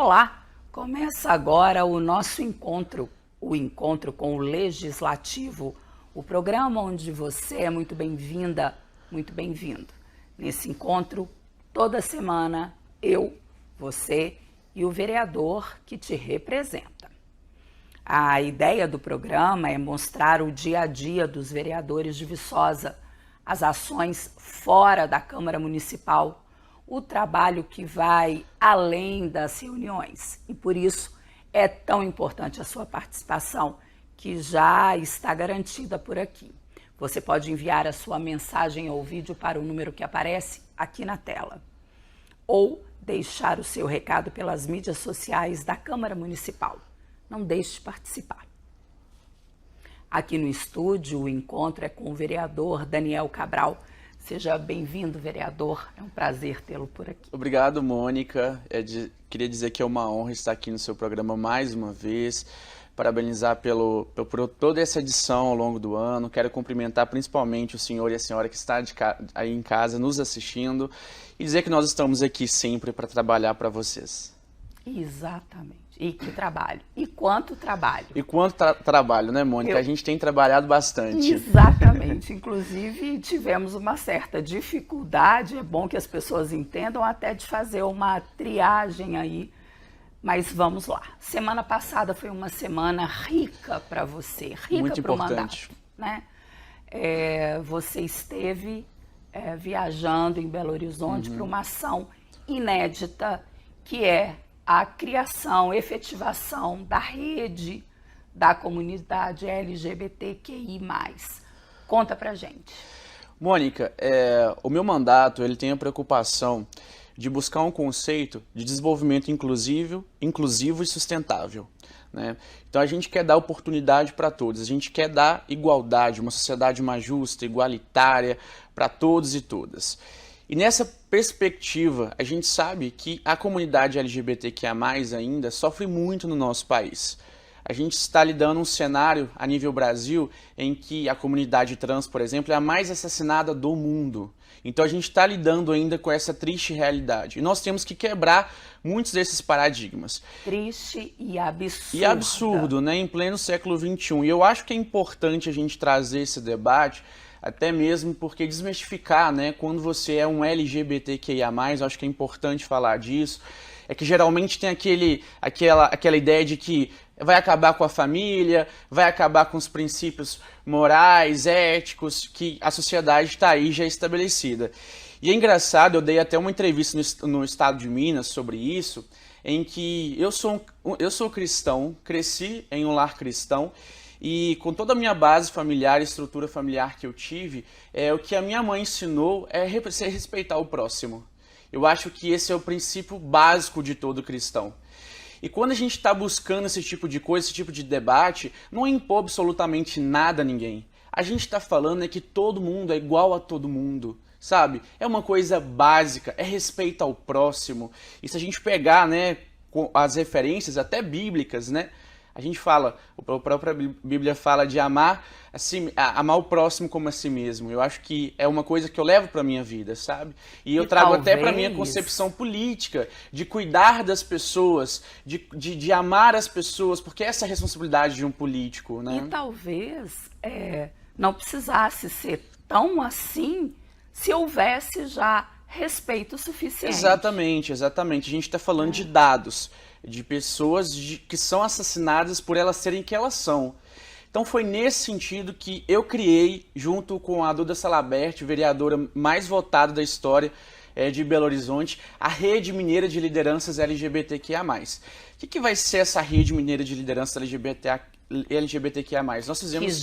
Olá, começa agora o nosso encontro, o encontro com o Legislativo, o programa onde você é muito bem-vinda, muito bem-vindo. Nesse encontro, toda semana, eu, você e o vereador que te representa. A ideia do programa é mostrar o dia a dia dos vereadores de Viçosa, as ações fora da Câmara Municipal, o trabalho que vai além das reuniões. E por isso é tão importante a sua participação, que já está garantida por aqui. Você pode enviar a sua mensagem ou vídeo para o número que aparece aqui na tela. Ou deixar o seu recado pelas mídias sociais da Câmara Municipal. Não deixe de participar. Aqui no estúdio, o encontro é com o vereador Daniel Cabral. Seja bem-vindo, vereador. É um prazer tê-lo por aqui. Obrigado, Mônica. Queria dizer que é uma honra estar aqui no seu programa mais uma vez. Parabenizar por toda essa edição ao longo do ano. Quero cumprimentar principalmente o senhor e a senhora que está aí em casa nos assistindo e dizer que nós estamos aqui sempre para trabalhar para vocês. Exatamente. E que trabalho. E quanto trabalho. E quanto trabalho, né, Mônica? A gente tem trabalhado bastante. Exatamente. Inclusive, tivemos uma certa dificuldade, é bom que as pessoas entendam, até de fazer uma triagem aí. Mas vamos lá. Semana passada foi uma semana rica para você, rica para o mandato, né? Você esteve viajando em Belo Horizonte para uma ação inédita, que é a criação, efetivação da rede da comunidade LGBTQI+. Conta pra gente. Mônica, o meu mandato ele tem a preocupação de buscar um conceito de desenvolvimento inclusivo e sustentável, né? Então a gente quer dar oportunidade para todos, a gente quer dar igualdade, uma sociedade mais justa, igualitária para todos e todas. E nessa perspectiva, a gente sabe que a comunidade LGBTQIA+, ainda sofre muito no nosso país. A gente está lidando um cenário a nível Brasil em que a comunidade trans, por exemplo, é a mais assassinada do mundo. Então a gente está lidando ainda com essa triste realidade. E nós temos que quebrar muitos desses paradigmas. Triste e absurdo. E absurdo, né? Em pleno século XXI. E eu acho que é importante a gente trazer esse debate, até mesmo porque desmistificar, né, quando você é um LGBTQIA+, eu acho que é importante falar disso, é que geralmente tem aquela ideia de que vai acabar com a família, vai acabar com os princípios morais, éticos, que a sociedade está aí já estabelecida. E é engraçado, eu dei até uma entrevista no estado de Minas sobre isso, em que eu sou cristão, cresci em um lar cristão, e com toda a minha base familiar, estrutura familiar que eu tive, o que a minha mãe ensinou é respeitar o próximo. Eu acho que esse é o princípio básico de todo cristão. E quando a gente está buscando esse tipo de coisa, esse tipo de debate, não é impor absolutamente nada a ninguém. A gente está falando que todo mundo é igual a todo mundo, sabe? É uma coisa básica, é respeito ao próximo. E se a gente pegar, né, as referências até bíblicas, né? A gente fala, a própria Bíblia fala de amar o próximo como a si mesmo. Eu acho que é uma coisa que eu levo para a minha vida, sabe? E eu trago até para a minha concepção política, de cuidar das pessoas, de amar as pessoas, porque essa é a responsabilidade de um político, né? E talvez não precisasse ser tão assim se houvesse já respeito suficiente. Exatamente, exatamente. A gente está falando de dados, de pessoas que são assassinadas por elas serem que elas são. Então foi nesse sentido que eu criei, junto com a Duda Salabert, vereadora mais votada da história de Belo Horizonte, a Rede Mineira de Lideranças LGBTQIA+. O que vai ser essa Rede Mineira de Lideranças LGBTQIA+. Nós fizemos... Que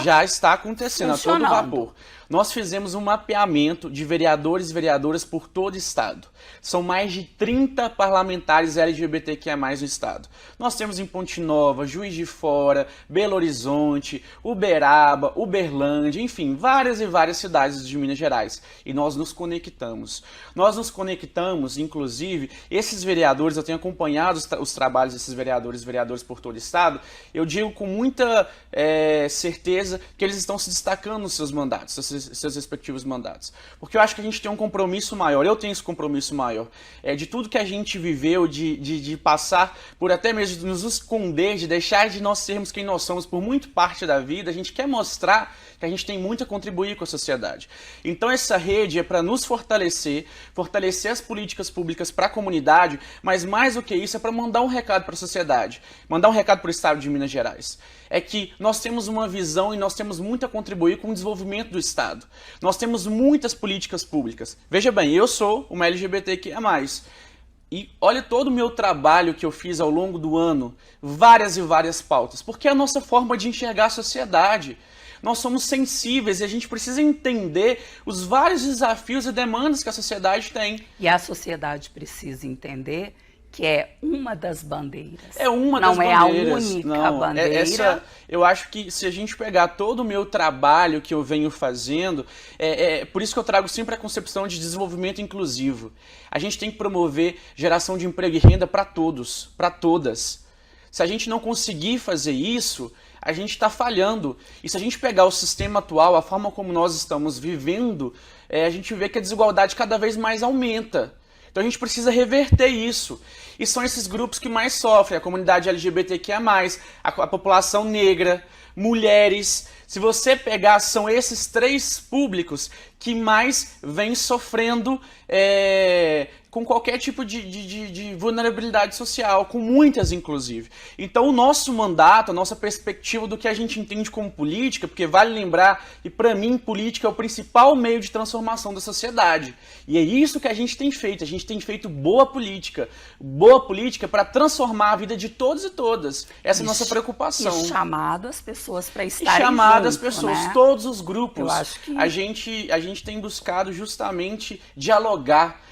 já está acontecendo a todo vapor. Nós fizemos um mapeamento de vereadores e vereadoras por todo o estado. São mais de 30 parlamentares LGBTQIA+, no estado. Nós temos em Ponte Nova, Juiz de Fora, Belo Horizonte, Uberaba, Uberlândia, enfim, várias e várias cidades de Minas Gerais. E nós nos conectamos. Nós nos conectamos, inclusive, esses vereadores, eu tenho acompanhado os trabalhos desses vereadores e vereadoras por todo o estado, eu digo com muita certeza que eles estão se destacando nos seus mandatos, seus respectivos mandatos. Porque eu acho que a gente tem um compromisso maior, eu tenho esse compromisso maior, de tudo que a gente viveu, de passar por até mesmo de nos esconder, de deixar de nós sermos quem nós somos por muito parte da vida, a gente quer mostrar que a gente tem muito a contribuir com a sociedade. Então essa rede é para nos fortalecer as políticas públicas para a comunidade, mas mais do que isso é para mandar um recado para a sociedade, mandar um recado para o estado de Minas Gerais. É que nós temos uma visão e nós temos muito a contribuir com o desenvolvimento do estado. Nós temos muitas políticas públicas. Veja bem, eu sou uma LGBTQIA+. E olha todo o meu trabalho que eu fiz ao longo do ano, várias e várias pautas, porque é a nossa forma de enxergar a sociedade. Nós somos sensíveis e a gente precisa entender os vários desafios e demandas que a sociedade tem. E a sociedade precisa entender que é uma das bandeiras. É uma das bandeiras. Não é a única bandeira. Eu acho que se a gente pegar todo o meu trabalho que eu venho fazendo, por isso que eu trago sempre a concepção de desenvolvimento inclusivo. A gente tem que promover geração de emprego e renda para todos, para todas. Se a gente não conseguir fazer isso, a gente está falhando. E se a gente pegar o sistema atual, a forma como nós estamos vivendo, a gente vê que a desigualdade cada vez mais aumenta. Então a gente precisa reverter isso. E são esses grupos que mais sofrem, a comunidade LGBTQIA+, a população negra, mulheres. Se você pegar, são esses três públicos que mais vêm sofrendo com qualquer tipo de vulnerabilidade social, com muitas inclusive. Então o nosso mandato, a nossa perspectiva do que a gente entende como política, porque vale lembrar que para mim política é o principal meio de transformação da sociedade. E é isso que a gente tem feito boa política para transformar a vida de todos e todas. Essa é a nossa preocupação. E chamado as pessoas para estarem as junto, pessoas, né? todos os grupos. Eu acho que a gente tem buscado justamente dialogar.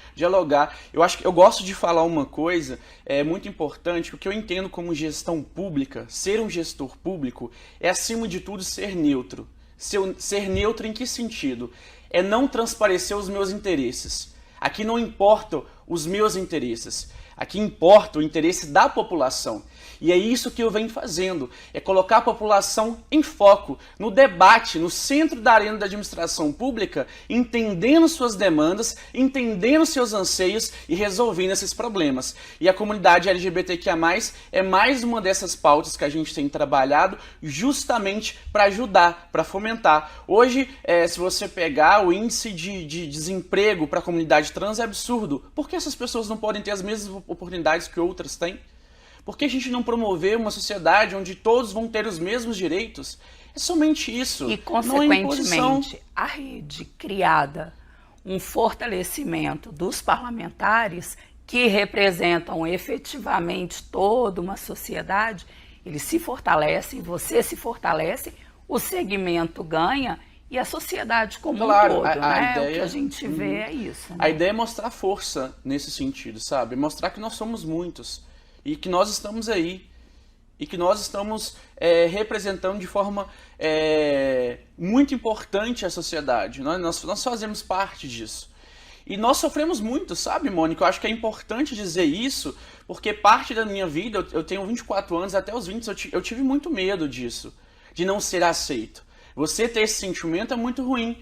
Eu gosto de falar uma coisa muito importante, que o que eu entendo como gestão pública, ser um gestor público, é acima de tudo ser neutro. Ser neutro em que sentido? É não transparecer os meus interesses. Aqui não importam os meus interesses. Aqui importa o interesse da população. E é isso que eu venho fazendo, é colocar a população em foco, no debate, no centro da arena da administração pública, entendendo suas demandas, entendendo seus anseios e resolvendo esses problemas. E a comunidade LGBTQIA+, é mais uma dessas pautas que a gente tem trabalhado justamente para ajudar, para fomentar. Hoje, se você pegar o índice de desemprego para a comunidade trans é absurdo. Por que essas pessoas não podem ter as mesmas oportunidades que outras têm? Por que a gente não promover uma sociedade onde todos vão ter os mesmos direitos? É somente isso. E, consequentemente, a rede criada, um fortalecimento dos parlamentares que representam efetivamente toda uma sociedade, eles se fortalecem, você se fortalece, o segmento ganha e a sociedade como um todo, né? Ideia, o que a gente vê é isso. Né? A ideia é mostrar força nesse sentido, sabe? Mostrar que nós somos muitos. E que nós estamos aí, e que nós estamos representando de forma muito importante a sociedade. Nós fazemos parte disso. E nós sofremos muito, sabe, Mônica? Eu acho que é importante dizer isso, porque parte da minha vida, eu tenho 24 anos, até os 20 eu tive muito medo disso, de não ser aceito. Você ter esse sentimento é muito ruim.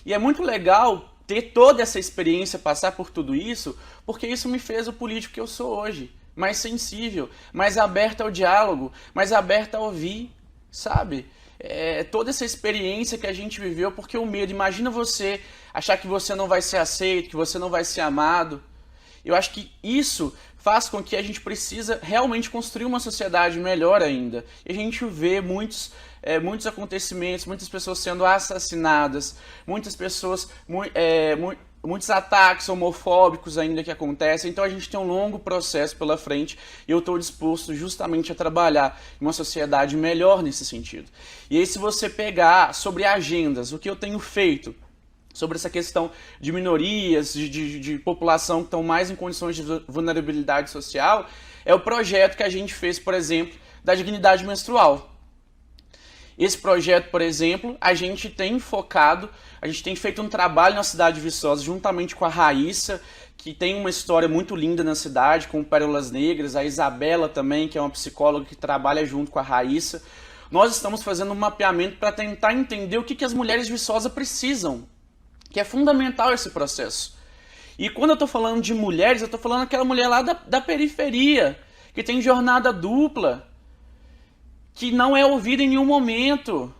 E é muito legal ter toda essa experiência, passar por tudo isso, porque isso me fez o político que eu sou hoje. Mais sensível, mais aberta ao diálogo, mais aberta a ouvir, sabe? Toda essa experiência que a gente viveu, porque o medo, imagina você achar que você não vai ser aceito, que você não vai ser amado. Eu acho que isso faz com que a gente precisa realmente construir uma sociedade melhor ainda. E a gente vê muitos acontecimentos, muitas pessoas sendo assassinadas, muitas pessoas... muitos ataques homofóbicos ainda que acontecem, então a gente tem um longo processo pela frente e eu estou disposto justamente a trabalhar em uma sociedade melhor nesse sentido. E aí se você pegar sobre agendas, o que eu tenho feito sobre essa questão de minorias, de população que estão mais em condições de vulnerabilidade social, é o projeto que a gente fez, por exemplo, da dignidade menstrual. Esse projeto, por exemplo, a gente tem focado, a gente tem feito um trabalho na cidade de Viçosa, juntamente com a Raíssa, que tem uma história muito linda na cidade, com Pérolas Negras, a Isabela também, que é uma psicóloga que trabalha junto com a Raíssa. Nós estamos fazendo um mapeamento para tentar entender o que as mulheres de Viçosa precisam, que é fundamental esse processo. E quando eu estou falando de mulheres, eu estou falando daquela mulher lá da periferia, que tem jornada dupla, que não é ouvida em nenhum momento.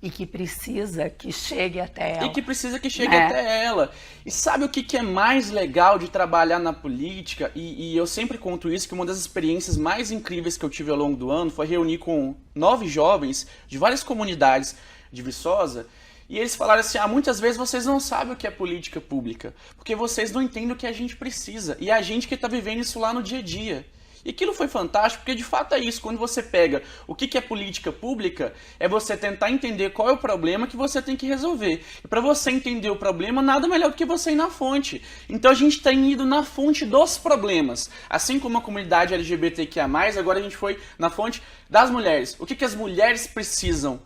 E que precisa que chegue até ela. E que precisa que chegue até ela. E sabe o que é mais legal de trabalhar na política? E eu sempre conto isso, que uma das experiências mais incríveis que eu tive ao longo do ano foi reunir com 9 jovens de várias comunidades de Viçosa. E eles falaram assim, muitas vezes vocês não sabem o que é política pública, porque vocês não entendem o que a gente precisa. E a gente que está vivendo isso lá no dia a dia. E aquilo foi fantástico, porque de fato é isso. Quando você pega o que é política pública, é você tentar entender qual é o problema que você tem que resolver. E para você entender o problema, nada melhor do que você ir na fonte. Então a gente tem ido na fonte dos problemas. Assim como a comunidade LGBTQIA+, agora a gente foi na fonte das mulheres. O que as mulheres precisam?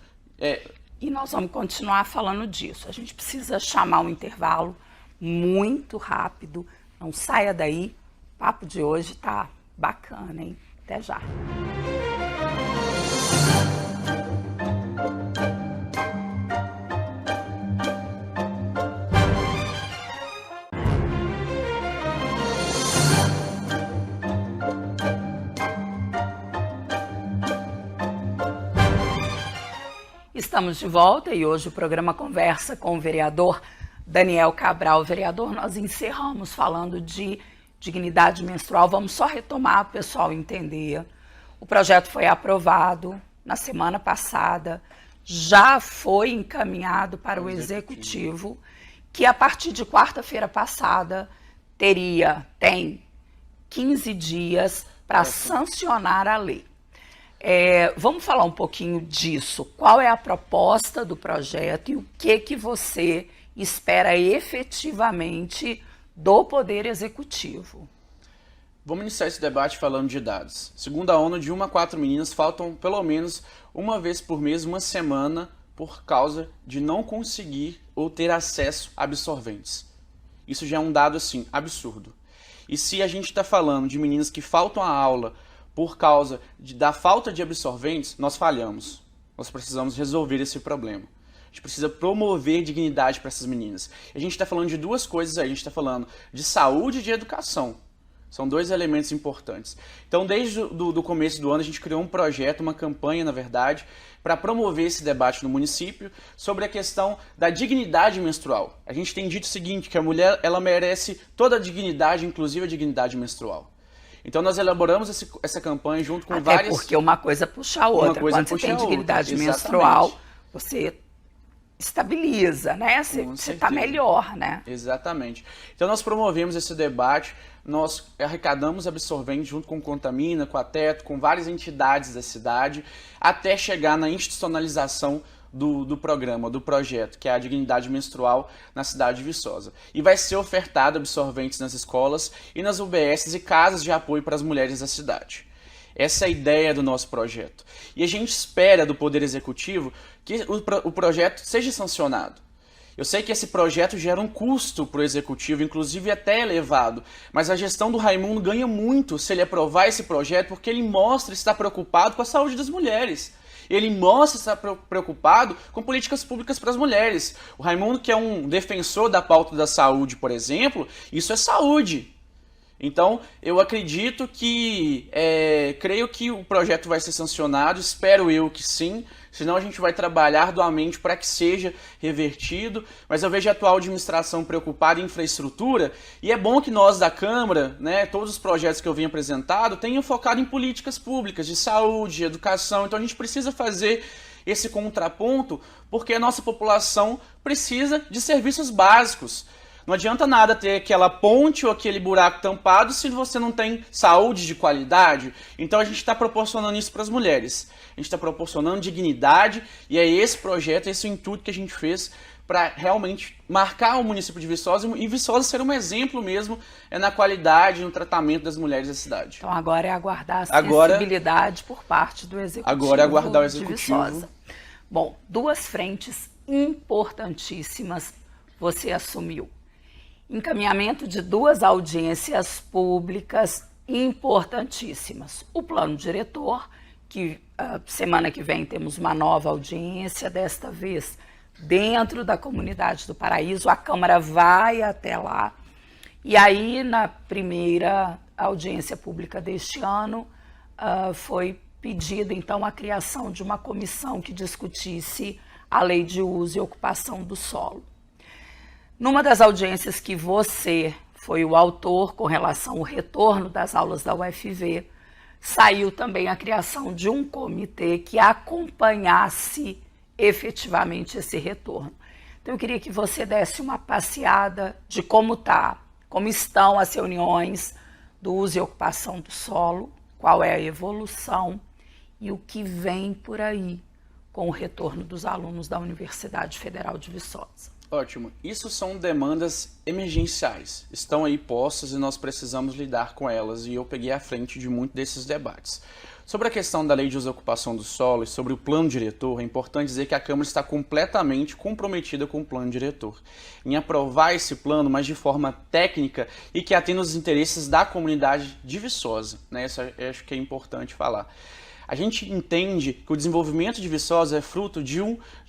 E nós vamos continuar falando disso. A gente precisa chamar um intervalo muito rápido. Não saia daí. O papo de hoje tá bacana, hein? Até já. Estamos de volta e hoje o programa conversa com o vereador Daniel Cabral. Vereador, nós encerramos falando de dignidade menstrual. Vamos só retomar para o pessoal entender. O projeto foi aprovado na semana passada, já foi encaminhado para o Executivo, que a partir de quarta-feira passada tem 15 dias para sancionar a lei. Vamos falar um pouquinho disso. Qual é a proposta do projeto e o que você espera efetivamente do Poder Executivo? Vamos iniciar esse debate falando de dados. Segundo a ONU, de 1 a 4 meninas faltam pelo menos uma vez por mês, uma semana, por causa de não conseguir ou ter acesso a absorventes. Isso já é um dado, assim, absurdo. E se a gente está falando de meninas que faltam a aula por causa da falta de absorventes, nós falhamos. Nós precisamos resolver esse problema. A gente precisa promover dignidade para essas meninas. A gente está falando de duas coisas aí. A gente está falando de saúde e de educação. São dois elementos importantes. Então, desde o começo do ano, a gente criou um projeto, uma campanha, na verdade, para promover esse debate no município sobre a questão da dignidade menstrual. A gente tem dito o seguinte, que a mulher ela merece toda a dignidade, inclusive a dignidade menstrual. Então, nós elaboramos essa campanha junto com várias... Até porque uma coisa puxa a outra. Quando você tem dignidade menstrual, você estabiliza, né? Você está melhor, né? Exatamente. Então nós promovemos esse debate, nós arrecadamos absorventes junto com o Contamina, com a Teto, com várias entidades da cidade, até chegar na institucionalização do programa, do projeto, que é a dignidade menstrual na cidade de Viçosa. E vai ser ofertado absorventes nas escolas e nas UBSs e casas de apoio para as mulheres da cidade. Essa é a ideia do nosso projeto. E a gente espera do Poder Executivo que o projeto seja sancionado. Eu sei que esse projeto gera um custo para o Executivo, inclusive até elevado, mas a gestão do Raimundo ganha muito se ele aprovar esse projeto, porque ele mostra estar preocupado com a saúde das mulheres. Ele mostra estar preocupado com políticas públicas para as mulheres. O Raimundo, que é um defensor da pauta da saúde, por exemplo, isso é saúde. Então, eu acredito que, creio que o projeto vai ser sancionado, espero eu que sim, senão a gente vai trabalhar arduamente para que seja revertido, mas eu vejo a atual administração preocupada em infraestrutura, e é bom que nós da Câmara, né, todos os projetos que eu venho apresentado, tenham focado em políticas públicas, de saúde, de educação, então a gente precisa fazer esse contraponto, porque a nossa população precisa de serviços básicos. Não adianta nada ter aquela ponte ou aquele buraco tampado se você não tem saúde de qualidade. Então a gente está proporcionando isso para as mulheres. A gente está proporcionando dignidade e é esse projeto, esse intuito que a gente fez para realmente marcar o município de Viçosa e Viçosa ser um exemplo mesmo na qualidade, no tratamento das mulheres da cidade. Então agora é aguardar a sensibilidade por parte do Executivo. Agora é aguardar o Executivo. Bom, duas frentes importantíssimas você assumiu. encaminhamento de 2 audiências públicas importantíssimas. O plano diretor, que semana que vem temos uma nova audiência, desta vez dentro da Comunidade do Paraíso, a Câmara vai até lá. E aí, na primeira audiência pública deste ano, foi pedida, então, a criação de uma comissão que discutisse a Lei de Uso e Ocupação do Solo. Numa das audiências que você foi o autor com relação ao retorno das aulas da UFV, saiu também a criação de um comitê que acompanhasse efetivamente esse retorno. Então, eu queria que você desse uma passeada de como estão as reuniões do uso e ocupação do solo, qual é a evolução e o que vem por aí com o retorno dos alunos da Universidade Federal de Viçosa. Ótimo. Isso são demandas emergenciais. Estão aí postas e nós precisamos lidar com elas, e eu peguei à frente de muitos desses debates. Sobre a questão da Lei de Uso e Ocupação do Solo e sobre o plano diretor, é importante dizer que a Câmara está completamente comprometida com o plano diretor, em aprovar esse plano, mas de forma técnica e que atenda os interesses da comunidade de Viçosa, né? Isso eu acho que é importante falar. A gente entende que o desenvolvimento de Viçosa é fruto de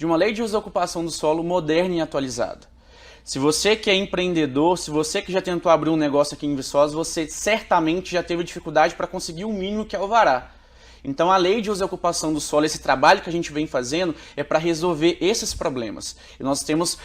uma Lei de Uso e Ocupação do Solo moderna e atualizada. Se você que é empreendedor, se você que já tentou abrir um negócio aqui em Viçosa, você certamente já teve dificuldade para conseguir o mínimo que é o alvará. Então a Lei de Uso e Ocupação do Solo, esse trabalho que a gente vem fazendo é para resolver esses problemas. E nós temos,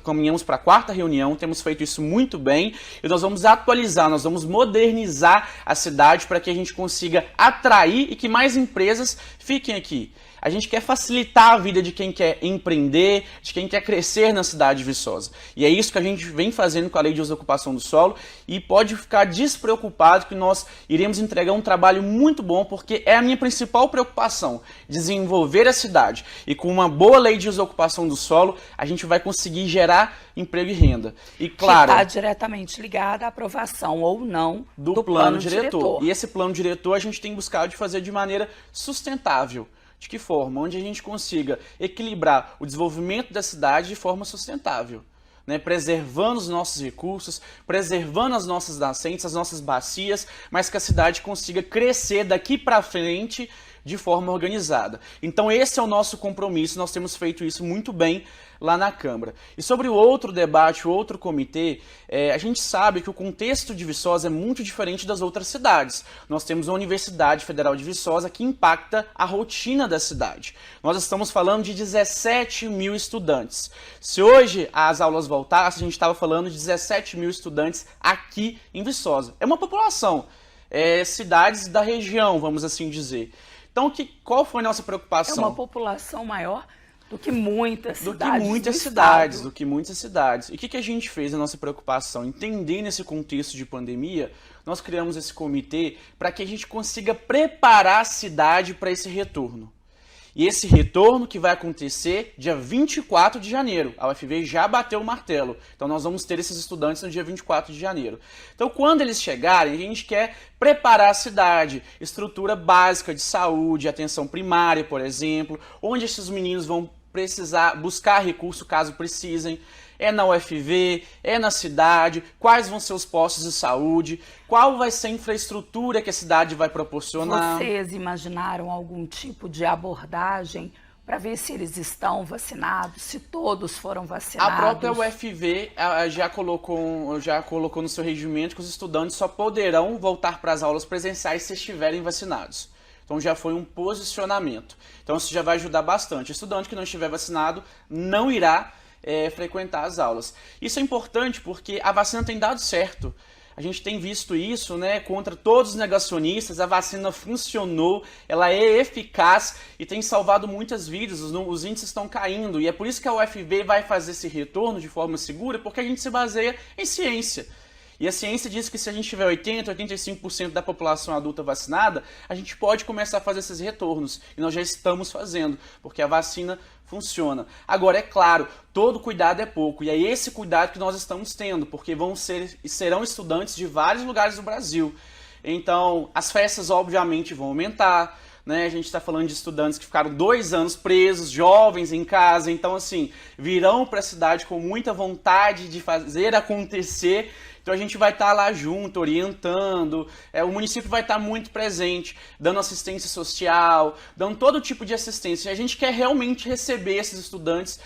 caminhamos para a 4ª reunião, temos feito isso muito bem, e nós vamos atualizar, nós vamos modernizar a cidade para que a gente consiga atrair e que mais empresas fiquem aqui. A gente quer facilitar a vida de quem quer empreender, de quem quer crescer na cidade de Viçosa. E é isso que a gente vem fazendo com a Lei de Uso e Ocupação do Solo, e pode ficar despreocupado que nós iremos entregar um trabalho muito bom, porque é a minha principal preocupação, desenvolver a cidade. E com uma boa Lei de Uso e Ocupação do Solo, a gente vai conseguir gerar emprego e renda. E claro, que está diretamente ligada à aprovação ou não do plano diretor. E esse plano diretor a gente tem buscado de fazer de maneira sustentável. De que forma? Onde a gente consiga equilibrar o desenvolvimento da cidade de forma sustentável, né? Preservando os nossos recursos, preservando as nossas nascentes, as nossas bacias, mas que a cidade consiga crescer daqui para frente de forma organizada. Então esse é o nosso compromisso, nós temos feito isso muito bem lá na Câmara. E sobre o outro debate, o outro comitê, a gente sabe que o contexto de Viçosa é muito diferente das outras cidades. Nós temos a Universidade Federal de Viçosa que impacta a rotina da cidade. Nós estamos falando de 17 mil estudantes. Se hoje as aulas voltassem, a gente estava falando de 17 mil estudantes aqui em Viçosa. É uma população, cidades da região, vamos assim dizer. Então, qual foi a nossa preocupação? É uma população maior do que muitas cidades. Do que muitas cidades. E o que a gente fez na nossa preocupação? Entendendo esse contexto de pandemia, nós criamos esse comitê para que a gente consiga preparar a cidade para esse retorno. E esse retorno que vai acontecer dia 24 de janeiro. A UFV já bateu o martelo. Então nós vamos ter esses estudantes no dia 24 de janeiro. Então quando eles chegarem, a gente quer preparar a cidade. Estrutura básica de saúde, atenção primária, por exemplo. Onde esses meninos vão precisar buscar recurso caso precisem. É na UFV, é na cidade, quais vão ser os postos de saúde, qual vai ser a infraestrutura que a cidade vai proporcionar. Vocês imaginaram algum tipo de abordagem para ver se eles estão vacinados, se todos foram vacinados? A própria UFV já colocou no seu regimento que os estudantes só poderão voltar para as aulas presenciais se estiverem vacinados. Então já foi um posicionamento. Então isso já vai ajudar bastante. O estudante que não estiver vacinado não irá frequentar as aulas. Isso é importante porque a vacina tem dado certo. A gente tem visto isso, né, contra todos os negacionistas, a vacina funcionou, ela é eficaz e tem salvado muitas vidas, os índices estão caindo. E é por isso que a UFV vai fazer esse retorno de forma segura, porque a gente se baseia em ciência. E a ciência diz que se a gente tiver 80%, 85% da população adulta vacinada, a gente pode começar a fazer esses retornos. E nós já estamos fazendo, porque a vacina funciona. Agora, é claro, todo cuidado é pouco. E é esse cuidado que nós estamos tendo, porque serão estudantes de vários lugares do Brasil. Então, as festas obviamente vão aumentar. né? A gente está falando de estudantes que ficaram 2 anos presos, jovens em casa, então assim, virão para a cidade com muita vontade de fazer acontecer. Então a gente vai estar lá junto, orientando, o município vai estar muito presente, dando assistência social, dando todo tipo de assistência. E a gente quer realmente receber esses estudantes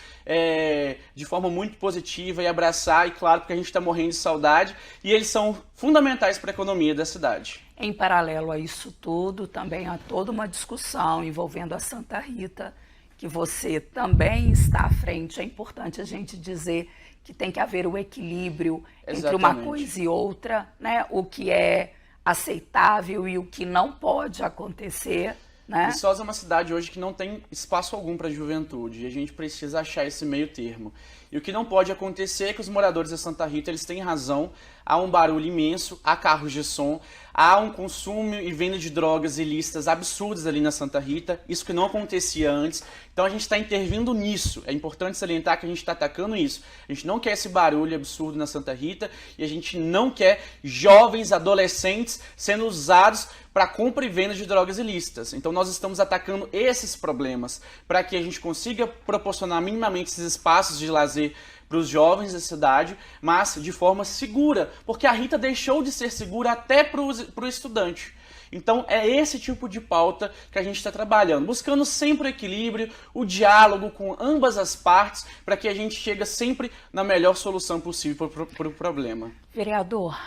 de forma muito positiva e abraçar, e claro, porque a gente está morrendo de saudade, e eles são fundamentais para a economia da cidade. Em paralelo a isso tudo, também há toda uma discussão envolvendo a Santa Rita, que você também está à frente. É importante a gente dizer que tem que haver o equilíbrio entre uma coisa e outra, né? O que é aceitável e o que não pode acontecer, né? Viçosa é uma cidade hoje que não tem espaço algum para a juventude, e a gente precisa achar esse meio termo. E o que não pode acontecer é que os moradores da Santa Rita, eles têm razão, há um barulho imenso, há carros de som, há um consumo e venda de drogas ilícitas absurdas ali na Santa Rita, isso que não acontecia antes. Então a gente está intervindo nisso, é importante salientar que a gente está atacando isso. A gente não quer esse barulho absurdo na Santa Rita e a gente não quer jovens, adolescentes sendo usados para compra e venda de drogas ilícitas. Então nós estamos atacando esses problemas para que a gente consiga proporcionar minimamente esses espaços de lazer para os jovens da cidade, mas de forma segura, porque a Rita deixou de ser segura até para o estudante. Então é esse tipo de pauta que a gente está trabalhando, buscando sempre o equilíbrio, o diálogo com ambas as partes, para que a gente chegue sempre na melhor solução possível para o problema. Vereador,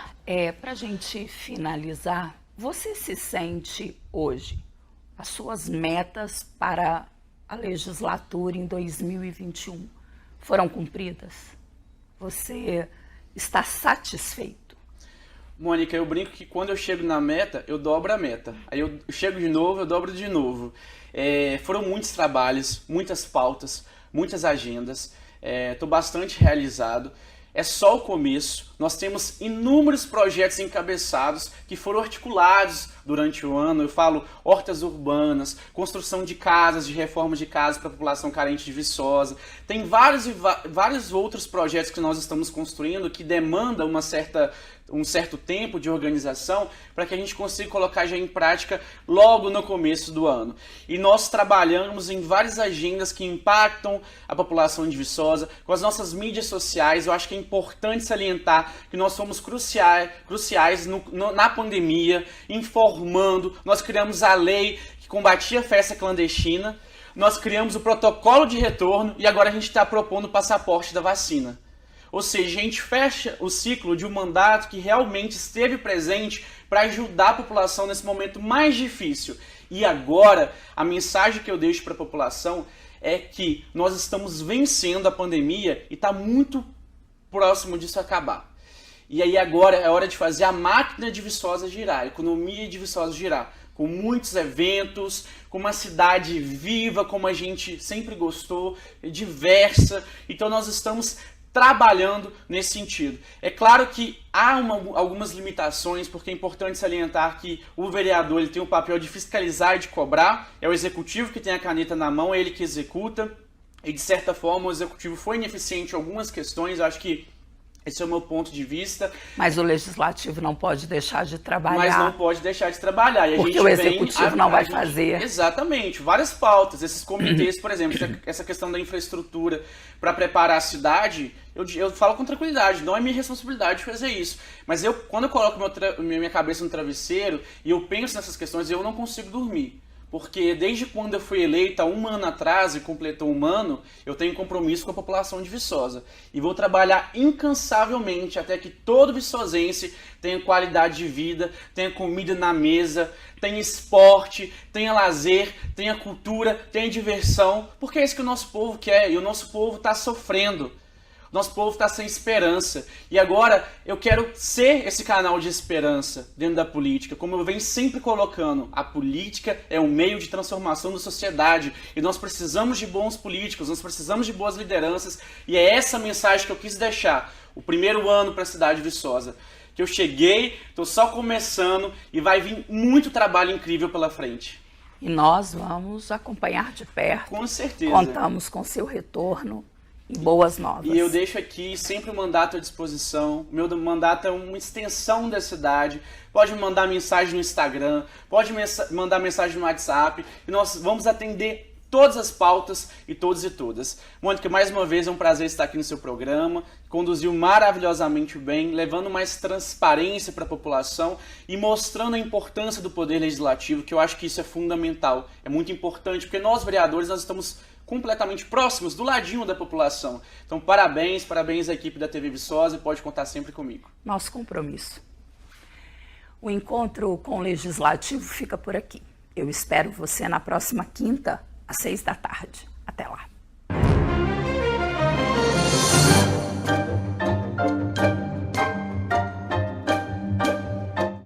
para a gente finalizar, você se sente hoje, as suas metas para a legislatura em 2021 foram cumpridas? Você está satisfeito? Mônica, eu brinco que quando eu chego na meta, eu dobro a meta. Aí eu chego de novo, eu dobro de novo. Foram muitos trabalhos, muitas pautas, muitas agendas. Estou bastante realizado. É só o começo. Nós temos inúmeros projetos encabeçados que foram articulados durante o ano. Eu falo hortas urbanas, construção de casas, de reforma de casas para a população carente de Viçosa. Tem vários outros projetos que nós estamos construindo que demandam um certo tempo de organização para que a gente consiga colocar já em prática logo no começo do ano. E nós trabalhamos em várias agendas que impactam a população de Viçosa, com as nossas mídias sociais. Eu acho que é importante salientar que nós fomos cruciais na pandemia, informando. Nós criamos a lei que combatia a festa clandestina, nós criamos o protocolo de retorno e agora a gente está propondo o passaporte da vacina. Ou seja, a gente fecha o ciclo de um mandato que realmente esteve presente para ajudar a população nesse momento mais difícil. E agora, a mensagem que eu deixo para a população é que nós estamos vencendo a pandemia e está muito próximo disso acabar. E aí agora é hora de fazer a máquina de Viçosa girar, a economia de Viçosa girar, com muitos eventos, com uma cidade viva, como a gente sempre gostou, diversa. Então nós estamos trabalhando nesse sentido. É claro que há algumas limitações, porque é importante salientar que o vereador ele tem o papel de fiscalizar e de cobrar, é o executivo que tem a caneta na mão, é ele que executa, e de certa forma o executivo foi ineficiente em algumas questões. Eu acho que esse é o meu ponto de vista. Mas o legislativo não pode deixar de trabalhar. Mas não pode deixar de trabalhar. E porque o executivo não vai fazer. Exatamente. Várias pautas. Esses comitês, por exemplo, essa questão da infraestrutura para preparar a cidade, eu falo com tranquilidade, não é minha responsabilidade fazer isso. Mas quando eu coloco minha cabeça no travesseiro e eu penso nessas questões, eu não consigo dormir. Porque desde quando eu fui eleita, 1 ano atrás, e completou 1 ano, eu tenho compromisso com a população de Viçosa. E vou trabalhar incansavelmente até que todo viçosense tenha qualidade de vida, tenha comida na mesa, tenha esporte, tenha lazer, tenha cultura, tenha diversão. Porque é isso que o nosso povo quer, e o nosso povo está sofrendo. Nosso povo está sem esperança. E agora eu quero ser esse canal de esperança dentro da política. Como eu venho sempre colocando, a política é um meio de transformação da sociedade. E nós precisamos de bons políticos, nós precisamos de boas lideranças. E é essa mensagem que eu quis deixar. O primeiro ano para a cidade de Viçosa. Que eu cheguei, estou só começando e vai vir muito trabalho incrível pela frente. E nós vamos acompanhar de perto. Com certeza. Contamos com seu retorno. e boas novas. E eu deixo aqui sempre o mandato à disposição. Meu mandato é uma extensão da cidade. Pode me mandar mensagem no Instagram, pode mandar mensagem no WhatsApp, e nós vamos atender todas as pautas e todos e todas. Mônica, mais uma vez é um prazer estar aqui no seu programa, conduziu maravilhosamente bem, levando mais transparência para a população e mostrando a importância do Poder Legislativo, que eu acho que isso é fundamental, é muito importante, porque nós, vereadores, nós estamos completamente próximos, do ladinho da população. Então, parabéns à equipe da TV Viçosa e pode contar sempre comigo. Nosso compromisso. O encontro com o Legislativo fica por aqui. Eu espero você na próxima quinta, às 6 da tarde. Até lá.